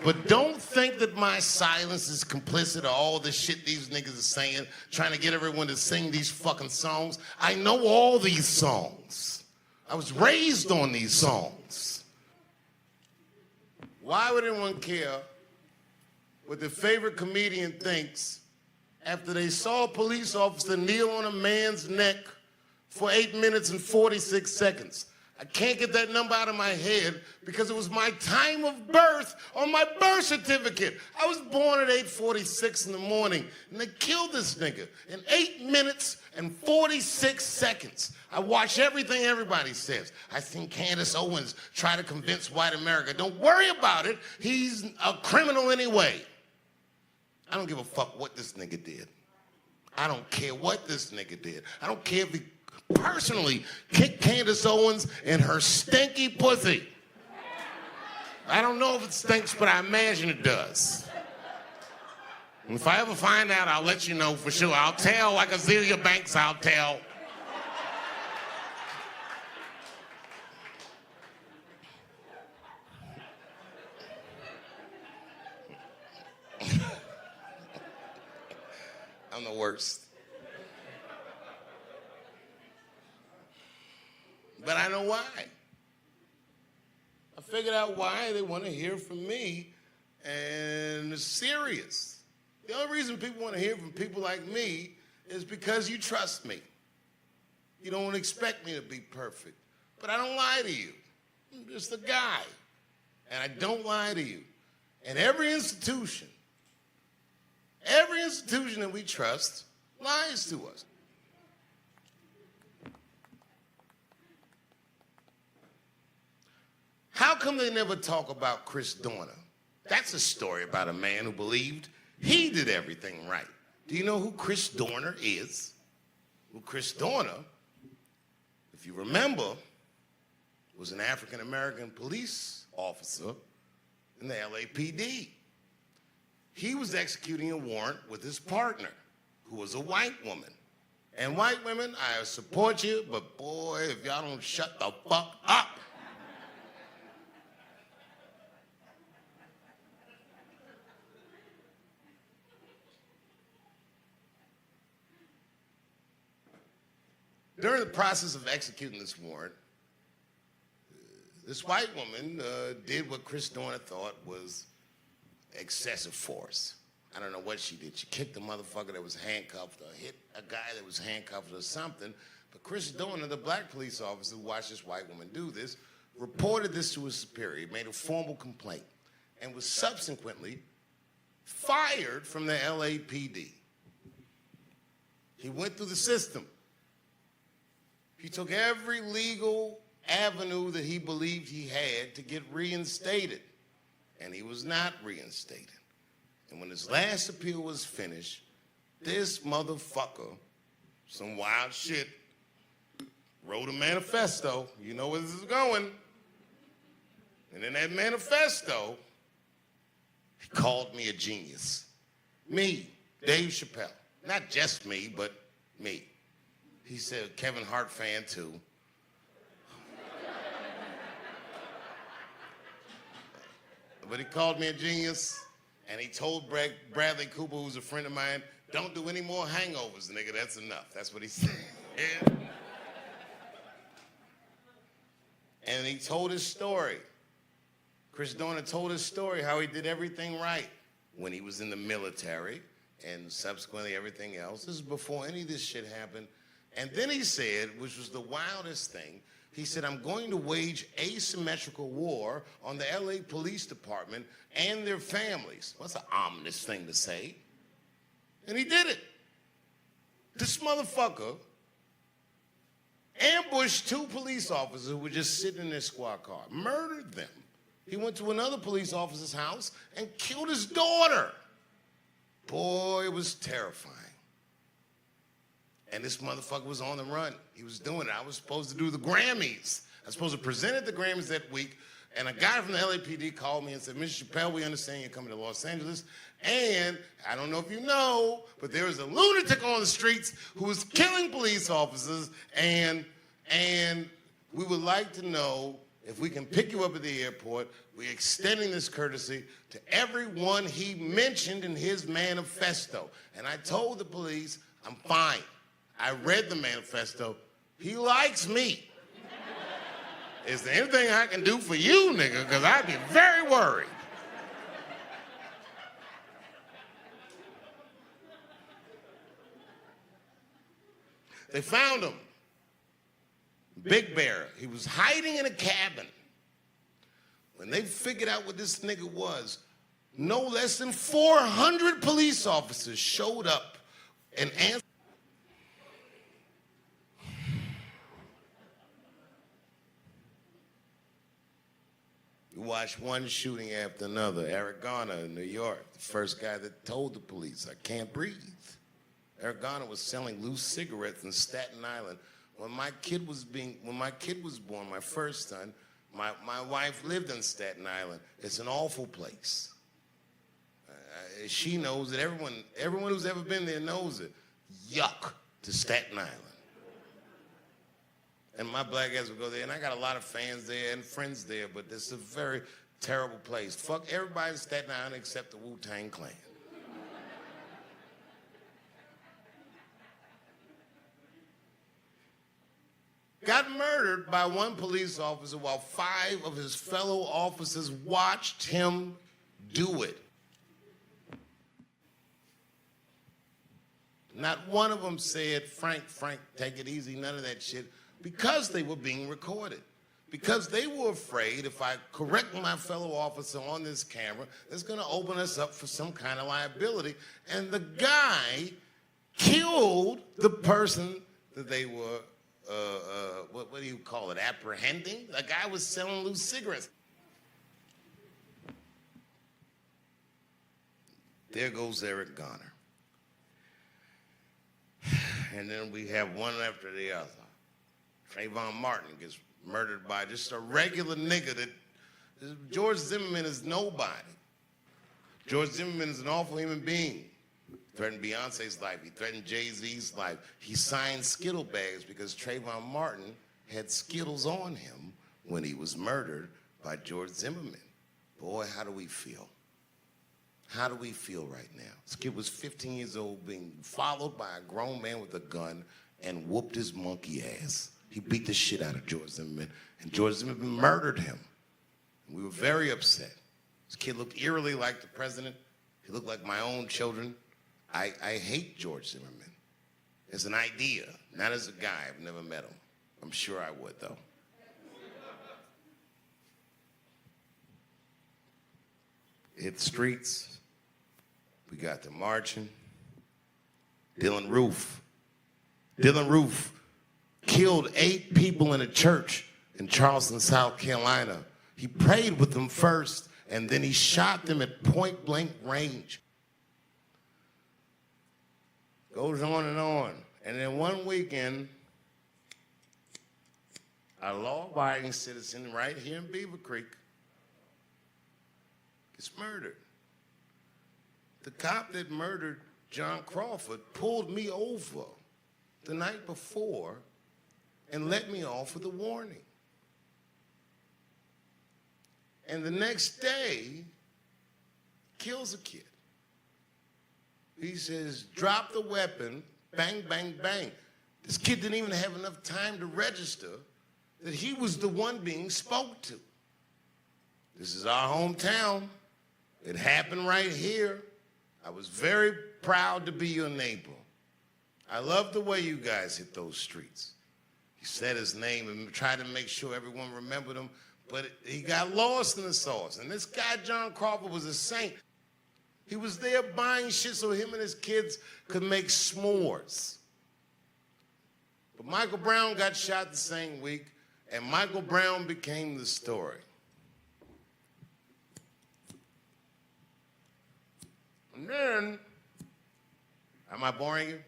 But don't think that my silence is complicit of all the shit these niggas are saying, trying to get everyone to sing these fucking songs. I know all these songs. I was raised on these songs. Why would anyone care what their favorite comedian thinks after they saw a police officer kneel on a man's neck for 8 minutes and 46 seconds? I can't get that number out of my head because it was my time of birth on my birth certificate. I was born at 8:46 in the morning, and they killed this nigga in 8 minutes and 46 seconds. I watch everything everybody says. I think Candace Owens try to convince white America. Don't worry about it. He's a criminal anyway. I don't give a fuck what this nigga did. I don't care what this nigga did. I don't care if he personally kicked Candace Owens in her stinky pussy. I don't know if it stinks, but I imagine it does. And if I ever find out, I'll let you know for sure. I'll tell like Azealia Banks, I'll tell. I'm the worst. But I know why. I figured out why they want to hear from me, and it's serious. The only reason people want to hear from people like me is because you trust me. You don't expect me to be perfect, but I don't lie to you. I'm just a guy, and I don't lie to you. And every institution that we trust lies to us. How come they never talk about Chris Dorner? That's a story about a man who believed he did everything right. Do you know who Chris Dorner is? Well, Chris Dorner, if you remember, was an African-American police officer in the LAPD. He was executing a warrant with his partner, who was a white woman. And white women, I support you, but boy, if y'all don't shut the fuck up. During the process of executing this warrant, this white woman did what Chris Dorner thought was excessive force. I don't know what she did. She kicked a motherfucker that was handcuffed or hit a guy that was handcuffed or something. But Chris Dorner, the black police officer who watched this white woman do this, reported this to his superior, made a formal complaint, and was subsequently fired from the LAPD. He went through the system. He took every legal avenue that he believed he had to get reinstated, and he was not reinstated. And when his last appeal was finished, this motherfucker, some wild shit, wrote a manifesto. You know where this is going. And in that manifesto, he called me a genius. Me, Dave Chappelle. Not just me, but me. He said, Kevin Hart fan too. But he called me a genius, and he told Bradley Cooper, who's a friend of mine, don't do any more hangovers, nigga, that's enough. That's what he said. And he told his story. Chris Dorner told his story, how he did everything right when he was in the military and subsequently everything else. This is before any of this shit happened. And then he said, which was the wildest thing, he said, I'm going to wage asymmetrical war on the LA Police Department and their families. Well, that's an ominous thing to say. And he did it. This motherfucker ambushed two police officers who were just sitting in their squad car, murdered them. He went to another police officer's house and killed his daughter. Boy, it was terrifying. And this motherfucker was on the run. He was doing it. I was supposed to do the Grammys. I was supposed to present at the Grammys that week, and a guy from the LAPD called me and said, Mr. Chappelle, we understand you're coming to Los Angeles, and I don't know if you know, but there is a lunatic on the streets who is killing police officers, and we would like to know if we can pick you up at the airport, we're extending this courtesy to everyone he mentioned in his manifesto. And I told the police, I'm fine. I read the manifesto. He likes me. Is there anything I can do for you, nigga? Because I'd be very worried. They found him. Big Bear. He was hiding in a cabin. When they figured out what this nigga was, no less than 400 police officers showed up and answered. You watch one shooting after another. Eric Garner in New York, the first guy that told the police, I can't breathe. Eric Garner was selling loose cigarettes in Staten Island. When my kid was born, my first son, my wife lived in Staten Island. It's an awful place. She knows it. Everyone who's ever been there knows it. Yuck to Staten Island. And my black ass would go there, and I got a lot of fans there and friends there, but it's a very terrible place. Fuck everybody in Staten Island except the Wu-Tang Clan. Got murdered by one police officer while 5 of his fellow officers watched him do it. Not one of them said, Frank, take it easy, none of that shit, because they were being recorded. Because they were afraid if I correct my fellow officer on this camera, it's gonna open us up for some kind of liability. And the guy killed the person that they were what do you call it, apprehending? The guy was selling loose cigarettes. There goes Eric Garner. And then we have one after the other. Trayvon Martin gets murdered by just a regular nigga that, George Zimmerman is nobody. George Zimmerman is an awful human being. Threatened Beyonce's life. He threatened Jay-Z's life. He signed Skittle bags because Trayvon Martin had Skittles on him when he was murdered by George Zimmerman. Boy, how do we feel? How do we feel right now? This kid was 15 years old being followed by a grown man with a gun and whooped his monkey ass. He beat the shit out of George Zimmerman, and George Zimmerman murdered him. And we were very upset. This kid looked eerily like the president. He looked like my own children. I hate George Zimmerman as an idea, not as a guy. I've never met him. I'm sure I would, though. Hit the streets. We got the marching. Dylan Roof killed 8 people in a church in Charleston, South Carolina. He prayed with them first, and then he shot them at point-blank range. Goes on and on. And then one weekend, a law-abiding citizen right here in Beaver Creek gets murdered. The cop that murdered John Crawford pulled me over the night before and let me off with a warning. And the next day, kills a kid. He says, drop the weapon, bang, bang, bang. This kid didn't even have enough time to register that he was the one being spoke to. This is our hometown. It happened right here. I was very proud to be your neighbor. I love the way you guys hit those streets. He said his name and tried to make sure everyone remembered him, but he got lost in the sauce. And this guy, John Crawford, was a saint. He was there buying shit so him and his kids could make s'mores. But Michael Brown got shot the same week, and Michael Brown became the story. And then, am I boring you?